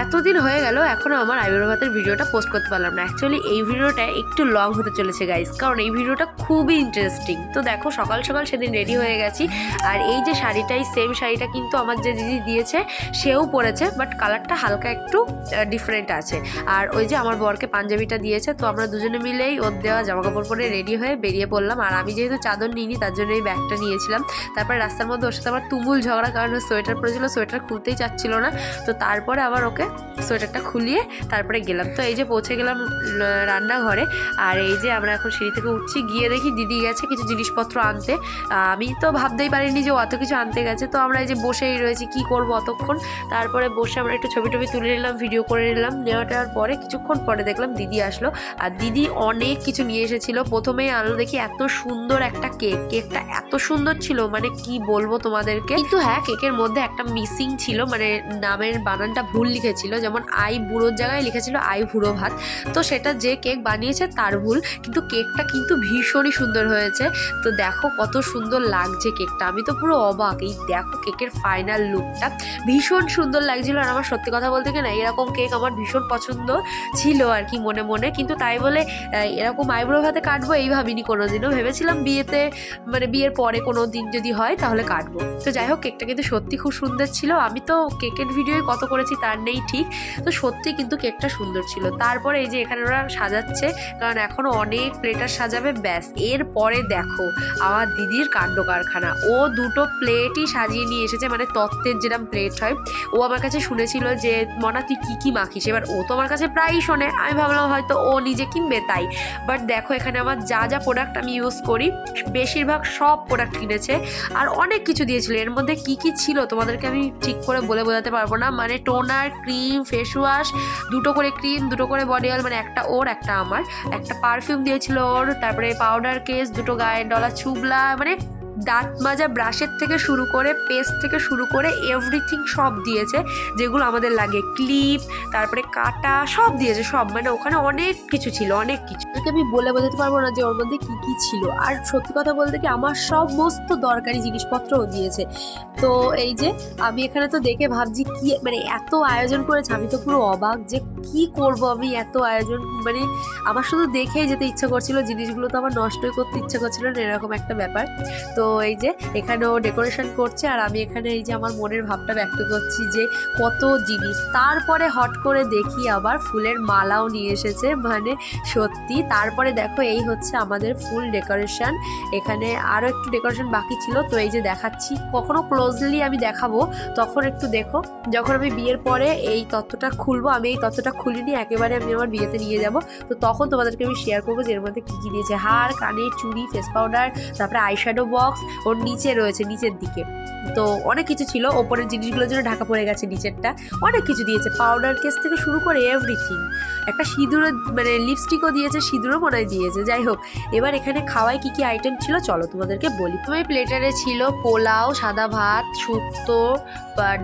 এতদিন হয়ে গেল এখনও আমার আইবুড়ো ভাতের ভিডিওটা পোস্ট করতে পারলাম না। অ্যাকচুয়ালি এই ভিডিওটা একটু লং হতে চলেছে গাইস, কারণ এই ভিডিওটা খুবই ইন্টারেস্টিং। তো দেখো সকাল সকাল সেদিন রেডি হয়ে গেছি, আর এই যে শাড়িটাই সেম শাড়িটা কিন্তু আমার যে দিদি দিয়েছে সেও পরেছে, বাট কালারটা হালকা একটু ডিফারেন্ট আছে। আর ওই যে আমার বরকে পাঞ্জাবিটা দিয়েছে, তো আমরা দুজনে মিলেই ওর দেওয়া জামাকাপড় পরে রেডি হয়ে বেরিয়ে পড়লাম। আর আমি যেহেতু চাদর নিইনি তার জন্য এই ব্যাগটা নিয়েছিলাম। তারপরে রাস্তার মধ্যে ওর সাথে আমার তুমুল ঝগড়া, কারণ সোয়েটার পরেছিল, সোয়েটার খুলতেই চাচ্ছিল না। তো তারপরে আবার ওকে সোয়েটারটা খুলিয়ে তারপরে গেলাম। তো এই যে পৌঁছে গেলাম রান্নাঘরে, আর এই যে আমরা এখন সিঁড়ি থেকে উঠছি, গিয়ে দেখি দিদি গেছে কিছু জিনিসপত্র আনতে। আমি তো ভাবতেই পারিনি যে অত কিছু আনতে গেছে। তো আমরা এই যে বসেই রয়েছি, কি করব অতক্ষণ। তারপরে বসে আমরা একটু ছবি টবি তুলে নিলাম, ভিডিও করে নিলাম। নেওয়াটার পরে কিছুক্ষণ পরে দেখলাম দিদি আসলো, আর দিদি অনেক কিছু নিয়ে এসেছিলো। প্রথমেই আনলো দেখি এত সুন্দর একটা কেকটা এত সুন্দর ছিল, মানে কি বলবো তোমাদেরকে। কিন্তু হ্যাঁ, কেকের মধ্যে একটা মিসিং ছিল, মানে নামের বানানটা ভুল লিখেছিল, যেমন আই বুড়োর জায়গায় লিখেছিল আই বুড়ো ভাত। তো সেটা যে কেক বানিয়েছে তার ভুল, কিন্তু কেকটা কিন্তু ভীষণই সুন্দর হয়েছে। তো দেখো কত সুন্দর লাগছে কেকটা, আমি তো পুরো অবাক। এই দেখো কেকের ফাইনাল লুকটা ভীষণ সুন্দর লাগছিল। আর আমার সত্যি কথা বলতে কি না, এরকম কেক আমার ভীষণ পছন্দ ছিল আর কি মনে মনে, কিন্তু তাই বলে এরকম আইবুড়ো ভাতে কাটবো এই ভাবিনি কোনোদিনও। ভেবেছিলাম বিয়েতে, মানে বিয়ের পরে কোনো দিন যদি হয় তাহলে কাটবো। তো যাই হোক, কেকটা কিন্তু সত্যি খুব সুন্দর ছিল। আমি তো কেকের ভিডিওই কত করেছি তার নেই ঠিক, তো সত্যি কিন্তু কেকটা সুন্দর ছিল। তারপরে এই যে এখানে ওরা সাজাচ্ছে, কারণ এখনও অনেক প্লেটার সাজাবে, ব্যাস। এরপরে দেখো আমার দিদির কাণ্ড কারখানা। ও দুটো প্লেটই সাজিয়ে নিয়ে এসেছে, মানে তত্ত্বের যেরকম প্লেট হয়। ও আমার কাছে শুনেছিল যে মনা তুই কী কী মাখিস, এবার ও তো আমার কাছে প্রায়ই শোনে, আমি ভাবলাম হয়তো ও নিজে কিনবে তাই। বাট দেখো এখানে আমার যা যা প্রোডাক্ট আমি ইউজ করি বেশিরভাগ সব প্রোডাক্ট কিনেছে, আর অনেক কিছু দিয়েছিল। এর মধ্যে কি কি ছিল তোমাদেরকে আমি ঠিক করে বলে বোঝাতে পারবো না, মানে টোনার, ক্রিম, ফেস ওয়াশ, দুটো করে ক্রিম, দুটো করে বডি অয়েল, মানে একটা ওর একটা আমার, একটা পারফিউম দিয়েছিল ওর, তারপরে পাউডার কেস, দুটো গায়ের ডলা ছুবলা, মানে দাঁত মাজা ব্রাশের থেকে শুরু করে পেস্ট থেকে শুরু করে এভরিথিং সব দিয়েছে, যেগুলো আমাদের লাগে, ক্লিপ, তারপরে কাটা, সব দিয়েছে সব। মানে ওখানে অনেক কিছু ছিল, অনেক কিছু আমি বলে বোঝাতে পারবো না যে ওর মধ্যে কী কী ছিল। আর সত্যি কথা বলতে কি আমার সমস্ত দরকারি জিনিসপত্রও দিয়েছে। তো এই যে আমি এখানে তো দেখে ভাবছি কি, মানে এত আয়োজন করেছে, আমি তো পুরো অবাক যে কি করব আমি এত আয়োজন। মানে আমার শুধু দেখেই যেতে ইচ্ছা করছিল, জিনিসগুলো তো আমার নষ্টই করতে ইচ্ছা করছিল না, এরকম একটা ব্যাপার। তো এই যে এখানেও ডেকোরেশন করছে, আর আমি এখানে এই যে আমার মনের ভাবটা ব্যক্ত করছি যে কত জিনিস। তারপরে হট করে দেখি আবার ফুলের মালাও নিয়ে এসেছে, মানে সত্যি। তারপরে দেখো এই হচ্ছে আমাদের ফুল ডেকোরেশন। এখানে আরও একটু ডেকোরেশন বাকি ছিল, তো এই যে দেখাচ্ছি। কখনো ক্লোজলি আমি দেখাবো, তখন একটু দেখো। যখন আমি বিয়ের পরে এই তত্ত্বটা খুলবো, আমি এই তত্ত্বটা খুলিনি, একেবারে আমি আমার বিয়েতে নিয়ে যাব, তো তখন তোমাদেরকে আমি শেয়ার করবো যে এর মধ্যে কী কী দিয়েছে। হার, কানের চুড়ি, ফেস পাউডার, তারপরে আইশ্যাডো বক্স ওর নিচে রয়েছে, নিচের দিকে। তো অনেক কিছু ছিল, ওপরের জিনিসগুলোর জন্য ঢাকা পড়ে গেছে, নিচেরটা অনেক কিছু দিয়েছে, পাউডার কেস থেকে শুরু করে এভরিথিং। একটা সিঁদুরও, মানে লিপস্টিকও দিয়েছে, সিঁদুরও মনে হয় দিয়েছে। যাই হোক, এবার এখানে খাওয়ায় কী কী আইটেম ছিল চলো তোমাদেরকে বলি। প্রথমে প্লেটারে ছিল পোলাও, সাদা ভাত, শুক্তো,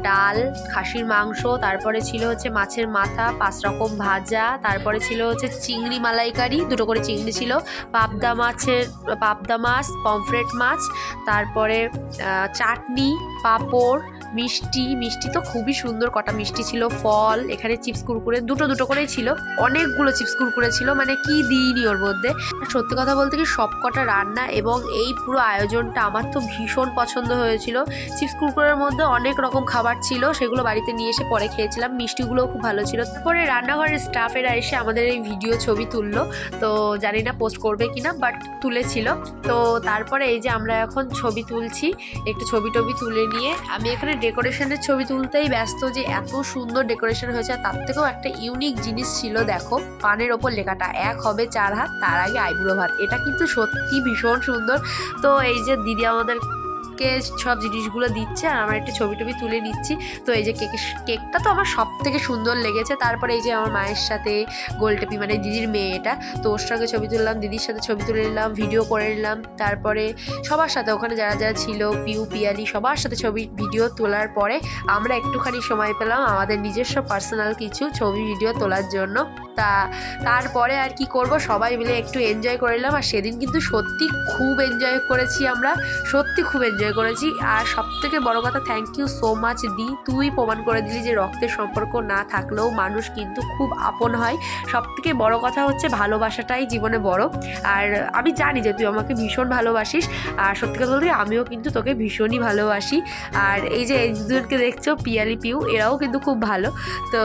ডাল, খাসির মাংস, তারপরে ছিল হচ্ছে মাছের মাথা, 5 রকম ভাজা, তারপরে ছিল হচ্ছে চিংড়ি মালাইকারি, দুটো করে চিংড়ি ছিল, পাবদা মাছ, পমফ্রেট মাছ, তারপরে চাটনি, পাঁপড়, মিষ্টি তো খুবই সুন্দর কটা মিষ্টি ছিল, ফল, এখানে চিপস কুরকুরে দুটো করেই ছিল, অনেকগুলো চিপস কুরকুরে ছিল, মানে কি দিইনি ওর মধ্যে। সত্যি কথা বলতে কি সব কটা রান্না এবং এই পুরো আয়োজনটা আমার তো ভীষণ পছন্দ হয়েছিল। চিপস কুরকুরের মধ্যে অনেক রকম খাবার ছিল, সেগুলো বাড়িতে নিয়ে এসে পরে খেয়েছিলাম, মিষ্টিগুলোও খুব ভালো ছিল। তারপরে রান্নাঘরের স্টাফেরা এসে আমাদের এই ভিডিও ছবি তুললো, তো জানি না পোস্ট করবে কিনা, বাট তুলেছিল। তো তারপরে এই যে আমরা এখন ছবি তুলছি, একটু ছবি টবি তুলে নিয়ে আমি এখানে ডেকোরেশনের ছবি তুলতেই ব্যস্ত, যে এত সুন্দর ডেকোরেশন হয়েছে। তার থেকেও একটা ইউনিক জিনিস ছিল, দেখো পানের ওপর লেখাটা 1 হবে 4 হাত, তার আগে আইবুড়ো ভাত। এটা কিন্তু সত্যি ভীষণ সুন্দর। তো এই যে দিদি আমাদের সব জিনিসগুলো দিচ্ছে, আর আমরা একটু ছবি টবি তুলে নিচ্ছি। তো এই যে কেকটা তো আমার সব থেকে সুন্দর লেগেছে। তারপরে এই যে আমার মায়ের সাথে গোলটেপি, মানে দিদির মেয়ে এটা, তো ওর সঙ্গে ছবি তুললাম, দিদির সাথে ছবি তুলে নিলাম, ভিডিও করে নিলাম। তারপরে সবার সাথে ওখানে যারা যারা ছিল, পিয়ালি, সবার সাথে ভিডিও তোলার পরে আমরা একটুখানি সময় পেলাম আমাদের নিজস্ব পার্সোনাল কিছু ছবি ভিডিও তোলার জন্য। তারপরে আর কি করব, সবাই মিলে একটু এনজয় করে নিলাম। আর সেদিন কিন্তু সত্যি খুব এনজয় করেছি আমরা, সত্যি খুব এনজয় শেয়ার করেছি। আর সবথেকে বড় কথা, থ্যাংক ইউ সো মাচ দি, তুই প্রমাণ করে দিলি যে রক্তের সম্পর্ক না থাকলেও মানুষ কিন্তু খুব আপন হয়। সবথেকে বড় কথা হচ্ছে ভালোবাসাটাই জীবনে বড়। আর আমি জানি যে তুই আমাকে ভীষণ ভালোবাসিস, আর সত্যি কথা বলতে আমিও কিন্তু তোকে ভীষণই ভালোবাসি। আর এই যে এই দুজনকে দেখছো, পিয়ালি পিউ, এরাও কিন্তু খুব ভালো। তো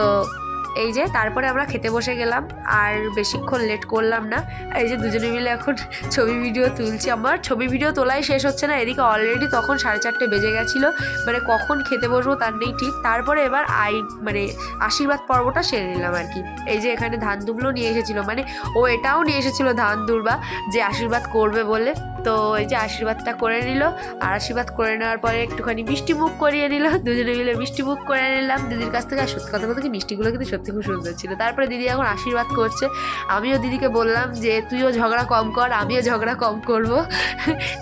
এই যে তারপরে আমরা খেতে বসে গেলাম, আর বেশিক্ষণ লেট করলাম না। এই যে দুজনে মিলে এখন ছবি ভিডিও তুলছি। আমার ছবি ভিডিও তোলাই শেষ হচ্ছে না, এদিকে অলরেডি তখন 4:30 বেজে গেছিলো। মানে কখন খেতে বসবো তার নেই ঠিক। তারপরে এবার মানে আশীর্বাদ পর্বটা সেরে নিলাম আর কি। এই যে এখানে ধান দুবলো নিয়ে এসেছিলো, মানে ও এটাও নিয়ে এসেছিলো ধান দুর্বা, যে আশীর্বাদ করবে বলে। তো এই যে আশীর্বাদটা করে নিল, আর আশীর্বাদ করে নেওয়ার পরে একটুখানি মিষ্টি মুখ করিয়ে নিল, দুজনে মিলে মিষ্টি মুখ করে নিলাম দিদির কাছ থেকে। আর সত্যি কথা বলতে কি মিষ্টিগুলো কিন্তু সত্যি খুব সুন্দর ছিল। তারপরে দিদি এখন আশীর্বাদ করছে, আমিও দিদিকে বললাম যে তুইও ঝগড়া কম কর, আমিও ঝগড়া কম করব।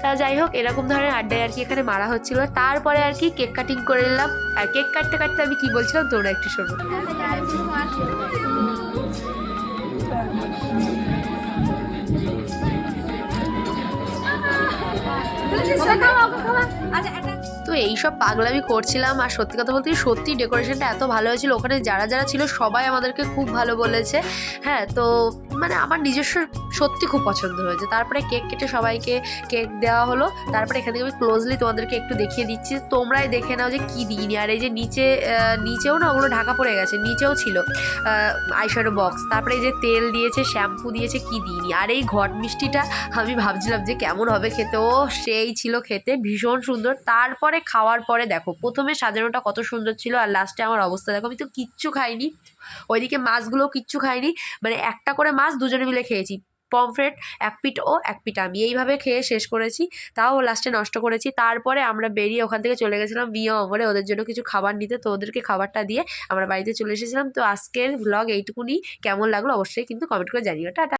তা যাই হোক, এরকম ধরনের আড্ডায় আর কি এখানে মারা হচ্ছিল। তারপরে আর কি কেক কাটিং করে নিলাম। আর কেক কাটতে কাটতে আমি কি বলছিলাম তোমরা একটু শোনো। তো এইসব পাগলামি করছিলাম। আর সত্যি কথা বলতে সত্যি ডেকোরেশনটা এত ভালো হয়েছিল, ওখানে যারা যারা ছিল সবাই আমাদেরকে খুব ভালো বলেছে। হ্যাঁ, তো মানে আমার নিজস্ব সত্যি খুব পছন্দ হয়েছে। তারপরে কেক কেটে সবাইকে কেক দেওয়া হলো। তারপরে এখান থেকে আমি ক্লোজলি তোমাদেরকে একটু দেখিয়ে দিচ্ছি, তোমরাই দেখে নাও যে কী দিইনি। আর এই যে নিচেও না ওগুলো ঢাকা পড়ে গেছে, নিচেও ছিল আইশ্যাডো বক্স। তারপরে এই যে তেল দিয়েছে, শ্যাম্পু দিয়েছে, কি দিইনি। আর এই ঘট মিষ্টিটা আমি ভাবছিলাম যে কেমন হবে খেতে, ও সেই ছিল খেতে, ভীষণ সুন্দর। তারপরে খাওয়ার পরে দেখো, প্রথমে সাজানোটা কত সুন্দর ছিল, আর লাস্টে আমার অবস্থা দেখো, আমি তো কিচ্ছু খাইনি। ওইদিকে মাছগুলোও কিচ্ছু খাইনি, মানে একটা করে মাছ দুজনে মিলে খেয়েছি। পমফ্রেট এক পিঠ ও এক পিঠ আমি, এইভাবে খেয়ে শেষ করেছি, তাও লাস্টে নষ্ট করেছি। তারপরে আমরা বেরিয়ে ওখান থেকে চলে গেছিলাম বিয়ে অমরে ওদের জন্য কিছু খাবার নিতে। তো ওদেরকে খাবারটা দিয়ে আমরা বাড়িতে চলে এসেছিলাম। তো আজকের ভ্লগ এইটুকুনি, কেমন লাগলো অবশ্যই কিন্তু কমেন্ট করে জানিও। টাটা।